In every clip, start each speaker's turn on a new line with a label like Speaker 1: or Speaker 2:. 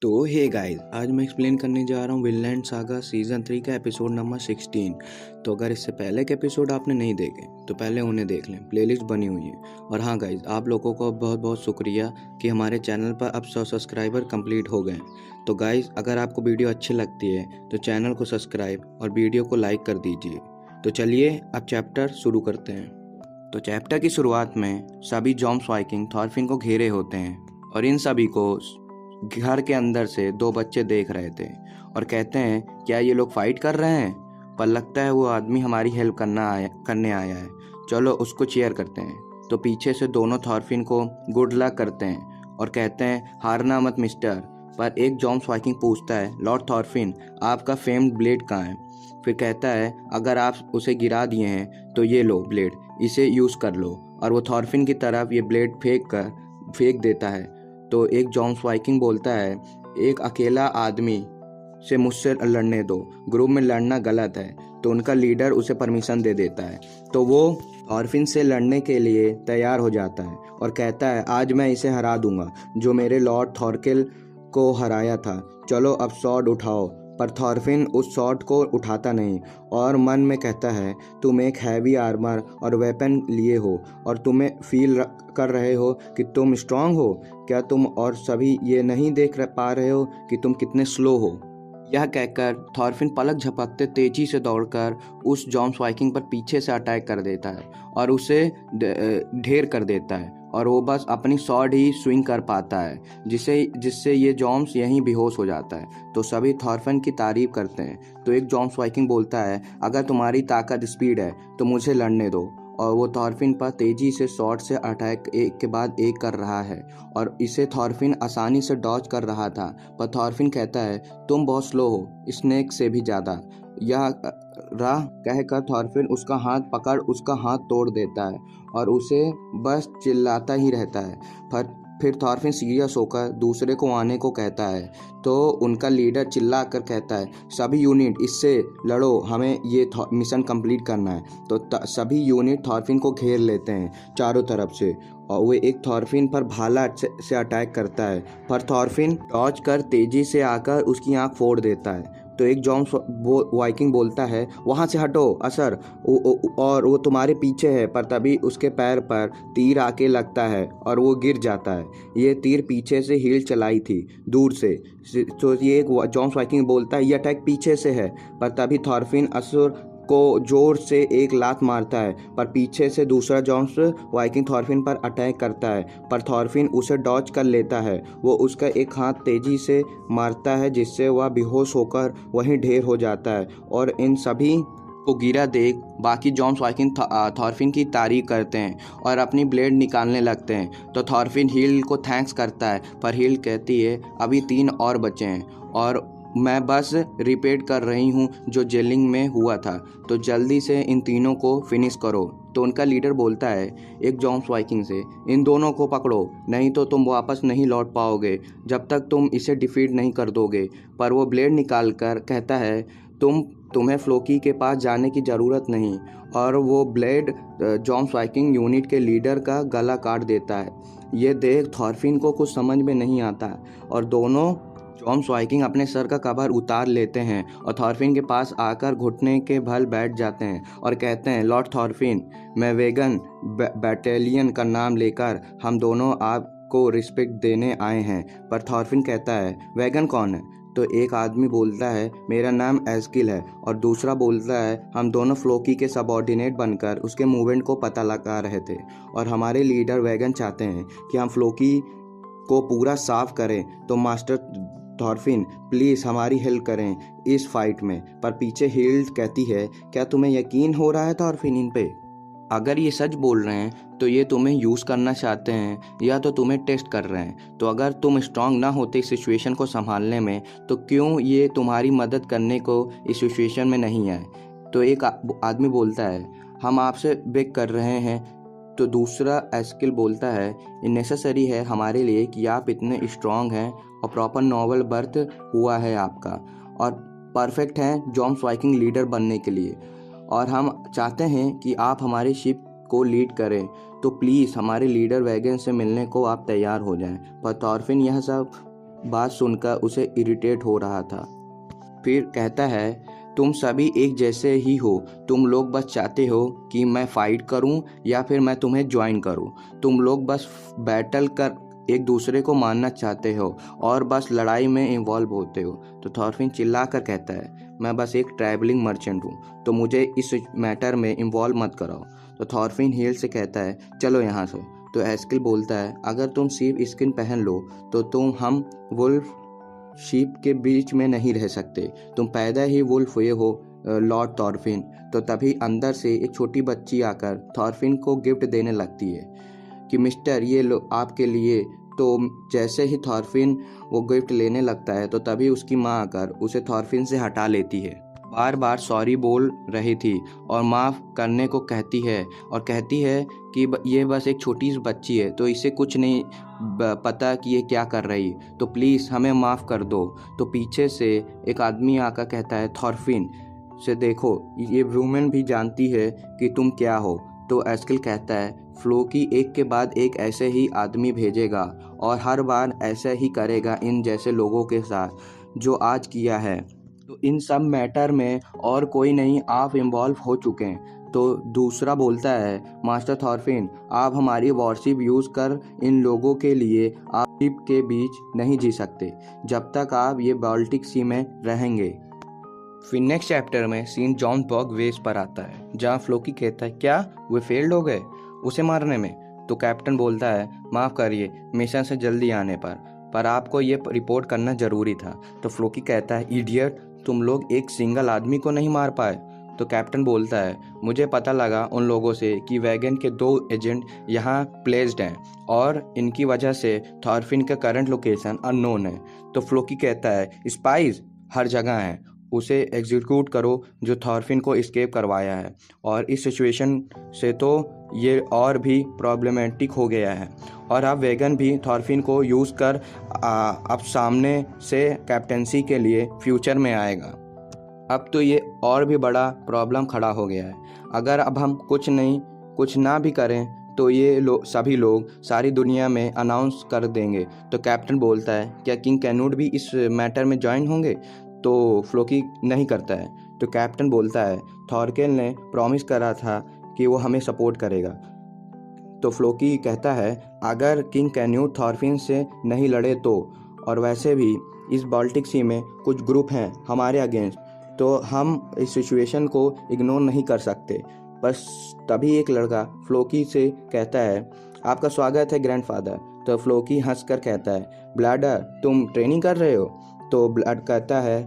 Speaker 1: तो hey guys, आज मैं एक्सप्लेन करने जा रहा हूँ विनलैंड सागा सीज़न 3 का एपिसोड नंबर 16। तो अगर इससे पहले के एपिसोड आपने नहीं देखे तो पहले उन्हें देख लें, प्लेलिस्ट बनी हुई है। और हाँ गाइस, आप लोगों को बहुत बहुत शुक्रिया कि हमारे चैनल पर अब 100 सब्सक्राइबर कंप्लीट हो गए हैं। तो गाइस, अगर आपको वीडियो अच्छी लगती है तो चैनल को सब्सक्राइब और वीडियो को लाइक कर दीजिए। तो चलिए अब चैप्टर शुरू करते हैं। तो चैप्टर की शुरुआत में सभी जॉम्स वाइकिंग थॉरफिन को घेरे होते हैं और इन सभी को घर के अंदर से दो बच्चे देख रहे थे और कहते हैं, क्या ये लोग फाइट कर रहे हैं? पर लगता है वो आदमी हमारी हेल्प करने आया है। चलो उसको चीयर करते हैं। तो पीछे से दोनों थॉरफिन को गुड लक करते हैं और कहते हैं, हारना मत मिस्टर। पर एक जॉम्स वाइकिंग पूछता है, लॉर्ड थॉरफिन, आपका फेम्ड ब्लेड कहाँ है? फिर कहता है, अगर आप उसे गिरा दिए हैं तो ये लो ब्लेड, इसे यूज़ कर लो। और वो थॉरफिन की तरफ ये ब्लेड फेंक देता है। तो एक जॉम्स वाइकिंग बोलता है, एक अकेला आदमी से मुझसे लड़ने दो, ग्रुप में लड़ना गलत है। तो उनका लीडर उसे परमिशन दे देता है। तो वो थॉरफिन से लड़ने के लिए तैयार हो जाता है और कहता है, आज मैं इसे हरा दूंगा जो मेरे लॉर्ड थॉरकिल को हराया था। चलो अब स्वॉर्ड उठाओ। पर थॉरफिन उस स्वॉर्ड को उठाता नहीं और मन में कहता है, तुम एक हैवी आर्मर और वेपन लिए हो और तुम्हें फील कर रहे हो कि तुम स्ट्रांग हो। क्या तुम और सभी ये नहीं देख पा रहे हो कि तुम कितने स्लो हो? यह कहकर थॉरफिन पलक झपकते तेजी से दौड़कर उस जॉम्स वाइकिंग पर पीछे से अटैक कर देता है और उसे ढेर कर देता है और वो बस अपनी स्वॉर्ड ही स्विंग कर पाता है, जिससे ये जॉम्स यहीं बेहोश हो जाता है। तो सभी थॉरफिन की तारीफ करते हैं। तो एक जॉम्स वाइकिंग बोलता है, अगर तुम्हारी ताकत स्पीड है तो मुझे लड़ने दो। और वो थॉरफिन पर तेजी से शॉट से अटैक एक के बाद एक कर रहा है और इसे थॉरफिन आसानी से डॉज कर रहा था। पर थॉरफिन कहता है, तुम बहुत स्लो हो, स्नेक से भी ज़्यादा। यह राह कहकर थॉरफिन उसका हाथ पकड़ उसका हाथ तोड़ देता है और उसे बस चिल्लाता ही रहता है। फिर थॉरफिन सीरियस होकर दूसरे को आने को कहता है। तो उनका लीडर चिल्ला कर कहता है, सभी यूनिट इससे लड़ो, हमें ये मिशन कंप्लीट करना है। तो सभी यूनिट थॉरफिन को घेर लेते हैं चारों तरफ से और वे एक थॉरफिन पर भाला से अटैक करता है। पर थॉरफिन डॉज कर तेजी से आकर उसकी आंख फोड़ देता है। तो एक जॉम्स वाइकिंग बोलता है, वहाँ से हटो असर, और वो तुम्हारे पीछे है। पर तभी उसके पैर पर तीर आके लगता है और वो गिर जाता है। ये तीर पीछे से हील चलाई थी दूर से। तो ये एक जॉम्स वाइकिंग बोलता है, ये अटैक पीछे से है। पर तभी थॉरफिन असुर को जोर से एक लात मारता है पर पीछे से दूसरा जॉम्स वाइकिंग थॉरफिन पर अटैक करता है। पर थॉरफिन उसे डॉज कर लेता है। वो उसका एक हाथ तेजी से मारता है जिससे वह बेहोश होकर वहीं ढेर हो जाता है। और इन सभी को गिरा देख बाकी जॉम्स वाइकिंग थॉरफिन की तारीफ करते हैं और अपनी ब्लेड निकालने लगते हैं। तो थॉरफिन हील को थैंक्स करता है पर हील कहती है, अभी 3 और बचे हैं और मैं बस रिपीट कर रही हूँ जो जेलिंग में हुआ था। तो जल्दी से इन तीनों को फिनिश करो। तो उनका लीडर बोलता है एक जॉम्स वाइकिंग से, इन दोनों को पकड़ो, नहीं तो तुम वापस नहीं लौट पाओगे जब तक तुम इसे डिफीट नहीं कर दोगे। पर वो ब्लेड निकाल कर कहता है, तुम्हें फ्लोकी के पास जाने की ज़रूरत नहीं। और वो ब्लेड जॉम्स वाइकिंग यूनिट के लीडर का गला काट देता है। ये देख थॉरफिन को कुछ समझ में नहीं आता और दोनों जॉम्स वाइकिंग अपने सर का कवर उतार लेते हैं और थॉरफिन के पास आकर घुटने के बल बैठ जाते हैं और कहते हैं, लॉर्ड थॉरफिन, मैं वेगन बैटेलियन का नाम लेकर हम दोनों आपको रिस्पेक्ट देने आए हैं। पर थॉरफिन कहता है, वेगन कौन है? तो एक आदमी बोलता है, मेरा नाम एस्किल है। और दूसरा बोलता है, हम दोनों फ्लोकी के सबऑर्डिनेट बनकर उसके मूवमेंट को पता लगा रहे थे और हमारे लीडर वेगन चाहते हैं कि हम फ्लोकी को पूरा साफ करें। तो मास्टर थॉरफिन, प्लीज़ हमारी हेल्प करें इस फाइट में। पर पीछे हील्ड कहती है, क्या तुम्हें यकीन हो रहा है थॉरफिन इन पे? अगर ये सच बोल रहे हैं तो ये तुम्हें यूज़ करना चाहते हैं या तो तुम्हें टेस्ट कर रहे हैं। तो अगर तुम स्ट्रांग ना होते इस सिचुएशन को संभालने में तो क्यों ये तुम्हारी मदद करने को इस सिचुएशन में नहीं आए? तो एक आदमी बोलता है, हम आपसे बेग कर रहे हैं। तो दूसरा एस्किल बोलता है, ये नेसेसरी है हमारे लिए कि आप इतने स्ट्रांग हैं और प्रॉपर नॉवल बर्थ हुआ है आपका और परफेक्ट हैं जॉम्स वाइकिंग लीडर बनने के लिए। और हम चाहते हैं कि आप हमारी शिप को लीड करें। तो प्लीज़ हमारे लीडर वैगन से मिलने को आप तैयार हो जाएं। पर थॉरफिन यह सब बात सुनकर उसे इरिटेट हो रहा था। फिर कहता है, तुम सभी एक जैसे ही हो, तुम लोग बस चाहते हो कि मैं फाइट करूं या फिर मैं तुम्हें ज्वाइन करूं। तुम लोग बस बैटल कर एक दूसरे को मारना चाहते हो और बस लड़ाई में इन्वॉल्व होते हो। तो थॉरफिन चिल्ला कर कहता है, मैं बस एक ट्रैवलिंग मर्चेंट हूँ, तो मुझे इस मैटर में इन्वॉल्व मत कराओ। तो थॉरफिन हील से कहता है, चलो यहाँ से। तो एस्किल बोलता है, अगर तुम सिर्फ स्किन पहन लो तो हम वुल्फ शीप के बीच में नहीं रह सकते। तुम पैदा ही वुल्फ हुए हो लॉर्ड थॉरफिन। तो तभी अंदर से एक छोटी बच्ची आकर थॉरफिन को गिफ्ट देने लगती है कि मिस्टर ये लो आपके लिए। तो जैसे ही थॉरफिन वो गिफ्ट लेने लगता है तो तभी उसकी माँ आकर उसे थॉरफिन से हटा लेती है। बार बार सॉरी बोल रही थी और माफ़ करने को कहती है और कहती है कि ये बस एक छोटी सी बच्ची है, तो इसे कुछ नहीं पता कि ये क्या कर रही, तो प्लीज़ हमें माफ़ कर दो। तो पीछे से एक आदमी आकर कहता है, थॉरफिन से देखो, ये वुमेन भी जानती है कि तुम क्या हो। तो एस्किल कहता है, फ्लोकी एक के बाद एक ऐसे ही आदमी भेजेगा और हर बार ऐसा ही करेगा इन जैसे लोगों के साथ जो आज किया है। तो इन सब मैटर में और कोई नहीं, आप इन्वॉल्व हो चुके हैं। तो दूसरा बोलता है, मास्टर थॉरफिन आप हमारी वॉरशिप यूज़ कर इन लोगों के लिए आप शिप के बीच नहीं जी सकते जब तक आप ये बाल्टिक सी में रहेंगे। फिर नेक्स्ट चैप्टर में सीन जॉन्सबर्ग वेस पर आता है जहाँ फ्लोकी कहता है, क्या वे फेल्ड हो गए उसे मारने में। तो कैप्टन बोलता है, माफ़ करिए मिशन से जल्दी आने पर आपको ये रिपोर्ट करना ज़रूरी था। तो फ्लोकी कहता है, इडियट, तुम लोग एक सिंगल आदमी को नहीं मार पाए। तो कैप्टन बोलता है, मुझे पता लगा उन लोगों से कि वैगन के 2 एजेंट यहाँ प्लेस्ड हैं और इनकी वजह से थॉरफिन का करंट लोकेशन अननोन है। तो फ्लोकी कहता है, स्पाइस हर जगह हैं, उसे एग्जीक्यूट करो जो थॉरफिन को एस्केप करवाया है। और इस सिचुएशन से तो ये और भी प्रॉब्लमेटिक हो गया है और अब वैगन भी थॉरफिन को यूज़ कर अब सामने से कैप्टेंसी के लिए फ्यूचर में आएगा। अब तो ये और भी बड़ा प्रॉब्लम खड़ा हो गया है। अगर अब हम कुछ ना भी करें तो ये सभी लोग सारी दुनिया में अनाउंस कर देंगे। तो कैप्टन बोलता है, क्या किंग कैनूट भी इस मैटर में ज्वाइन होंगे। तो फ्लोकी नहीं करता है। तो कैप्टन बोलता है, थॉरकेल ने प्रॉमिस करा था कि वो हमें सपोर्ट करेगा। तो फ्लोकी कहता है, अगर किंग कैन्यूट थॉरफिन से नहीं लड़े तो, और वैसे भी इस बाल्टिक सी में कुछ ग्रुप हैं हमारे अगेंस्ट, तो हम इस सिचुएशन को इग्नोर नहीं कर सकते। बस तभी एक लड़का फ्लोकी से कहता है, आपका स्वागत है ग्रैंडफादर। तो फ्लोकी हंसकर कहता है, ब्लैडर तुम ट्रेनिंग कर रहे हो। तो ब्लैड कहता है,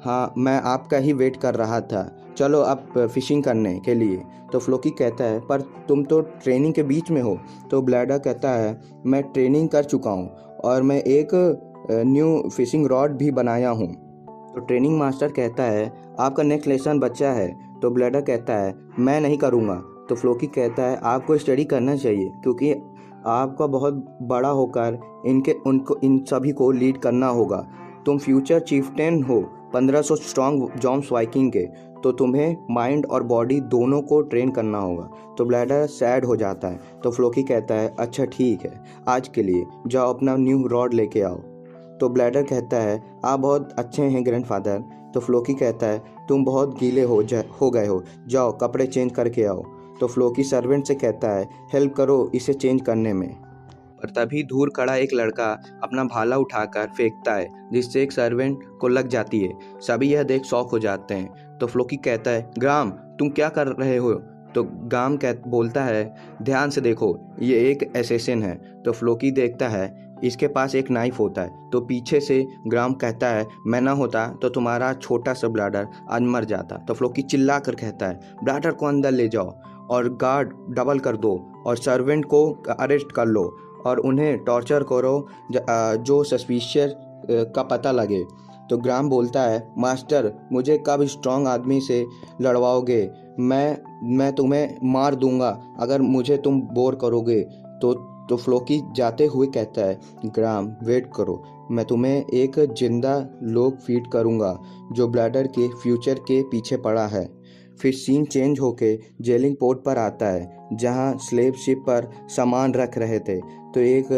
Speaker 1: हाँ मैं आपका ही वेट कर रहा था, चलो अब फिशिंग करने के लिए। तो फ्लोकी कहता है, पर तुम तो ट्रेनिंग के बीच में हो। तो ब्लैडर कहता है, मैं ट्रेनिंग कर चुका हूँ और मैं एक न्यू फिशिंग रॉड भी बनाया हूँ। तो ट्रेनिंग मास्टर कहता है, आपका नेक्स्ट लेसन बच्चा है। तो ब्लैडर कहता है, मैं नहीं करूँगा। तो फ्लोकी कहता है, आपको स्टडी करना चाहिए क्योंकि आपका बहुत बड़ा होकर इन सभी को लीड करना होगा। तुम फ्यूचर चीफ्टेन हो 1500 स्ट्रॉन्ग जॉम्स वाइकिंग के, तो तुम्हें माइंड और बॉडी दोनों को ट्रेन करना होगा। तो ब्लैडर सैड हो जाता है। तो फ्लोकी कहता है, अच्छा ठीक है, आज के लिए जाओ अपना न्यू रॉड लेके आओ। तो ब्लैडर कहता है, आप बहुत अच्छे हैं ग्रैंडफादर। तो फ्लोकी कहता है, तुम बहुत गीले हो गए हो, जाओ कपड़े चेंज करके आओ। तो फ्लोकी सर्वेंट से कहता है, हेल्प करो इसे चेंज करने में। और तभी दूर खड़ा एक लड़का अपना भाला उठाकर फेंकता है जिससे एक सर्वेंट को लग जाती है। सभी यह देख शॉक हो जाते हैं। तो फ्लोकी कहता है, ग्राम तुम क्या कर रहे हो। तो ग्राम बोलता है, ध्यान से देखो ये एक एसेसिन है। तो फ्लोकी देखता है इसके पास एक नाइफ होता है। तो पीछे से ग्राम कहता है, मैं ना होता तो तुम्हारा छोटा सा ब्लैडर आज मर जाता। तो फ्लोकी चिल्ला कर कहता है, ब्लैडर को अंदर ले जाओ और गार्ड डबल कर दो और सर्वेंट को अरेस्ट कर लो और उन्हें टॉर्चर करो जो सस्पिशियस का पता लगे। तो ग्राम बोलता है, मास्टर मुझे कब स्ट्रांग आदमी से लड़वाओगे, मैं तुम्हें मार दूंगा अगर मुझे तुम बोर करोगे। तो फ्लोकी जाते हुए कहता है, ग्राम वेट करो, मैं तुम्हें एक जिंदा लोग फीड करूंगा जो ब्लैडर के फ्यूचर के पीछे पड़ा है। फिर सीन चेंज होके जेलिंग पोर्ट पर आता है जहां स्लेव शिप पर सामान रख रहे थे। तो एक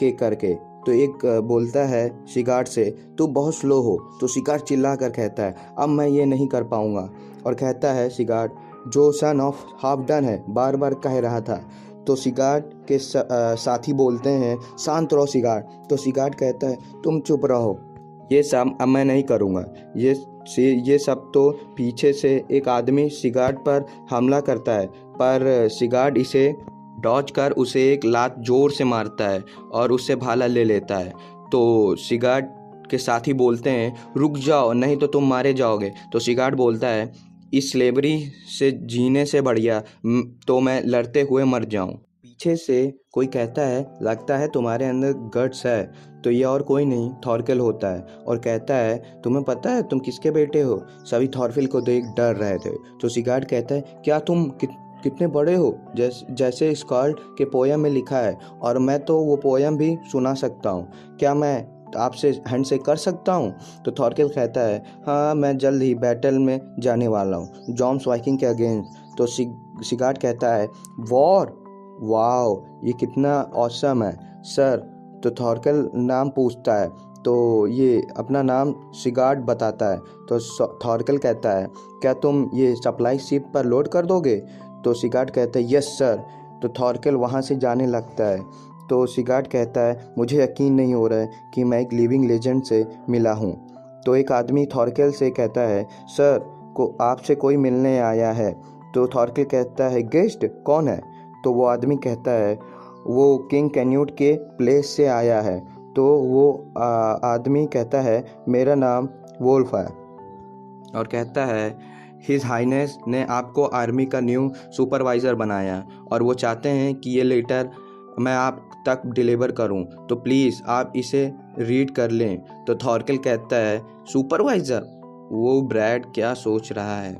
Speaker 1: एक करके तो एक बोलता है सिगार्ड से, तू बहुत स्लो हो। तो सिगार्ड चिल्ला कर कहता है, अब मैं ये नहीं कर पाऊँगा। और कहता है सिगार्ड, जो सन ऑफ हाफ डन है, बार बार कह रहा था। तो सिगार्ड के साथी बोलते हैं, शांत रहो सिगार्ड। तो सिगार्ड कहता है, तुम चुप रहो, ये सब अब मैं नहीं करूँगा। ये सब तो पीछे से एक आदमी सिगार्ड पर हमला करता है, पर सिगार्ड इसे डॉज कर उसे एक लात जोर से मारता है और उससे भाला ले लेता है। तो सिगार्ड के साथी बोलते हैं, रुक जाओ नहीं तो तुम मारे जाओगे। तो सिगार्ड बोलता है, इस स्लेवरी से जीने से बढ़िया तो मैं लड़ते हुए मर जाऊं। पीछे से कोई कहता है, लगता है तुम्हारे अंदर गट्स है। तो ये और कोई नहीं, थॉरकेल होता है और कहता है, तुम्हें पता है तुम किसके बेटे हो? सभी थॉरकेल को देख डर रहे थे। तो सिगार्ड कहता है, क्या तुम कितने बड़े हो? जैसे स्कॉल्ड के पोयम में लिखा है, और मैं तो वो पोयम भी सुना सकता हूँ। क्या मैं आपसे हैंड शेक कर सकता हूँ? तो थॉरकेल कहता है, हाँ मैं जल्द ही बैटल में जाने वाला हूँ, जॉम्स वाइकिंग के अगेंस्ट। तो सिगार्ड कहता है, वॉर, वाओ ये कितना ऑसम है सर। तो थॉरकेल नाम पूछता है, तो ये अपना नाम सिगार्ड बताता है। तो थॉरकेल कहता है, क्या तुम ये सप्लाई शिप पर लोड कर दोगे? तो सिगार्ड कहता है, यस सर। तो थॉरकेल वहाँ से जाने लगता है। तो सिगार्ड कहता है, मुझे यकीन नहीं हो रहा है कि मैं एक लिविंग लेजेंड से मिला हूँ। तो एक आदमी थॉरकेल से कहता है, सर को आपसे कोई मिलने आया है। तो थॉरकेल कहता है, गेस्ट कौन है? तो वो आदमी कहता है, वो किंग कैन्यूट के प्लेस से आया है। तो वो आदमी कहता है, मेरा नाम वोल्फ है, और कहता है, हिज हाइनेस ने आपको आर्मी का न्यू सुपरवाइज़र बनाया और वो चाहते हैं कि ये लेटर मैं आप तक डिलीवर करूं, तो प्लीज़ आप इसे रीड कर लें। तो थॉरकेल कहता है, सुपरवाइज़र, वो ब्रैड क्या सोच रहा है?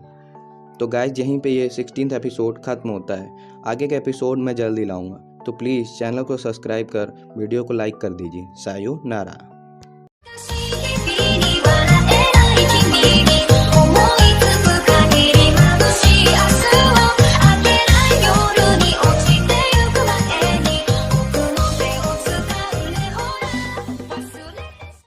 Speaker 1: तो गाइस यहीं पे ये 16th एपिसोड ख़त्म होता है। आगे के एपिसोड मैं जल्दी लाऊंगा, तो प्लीज़ चैनल को सब्सक्राइब कर वीडियो को लाइक कर दीजिए। सायोनारा।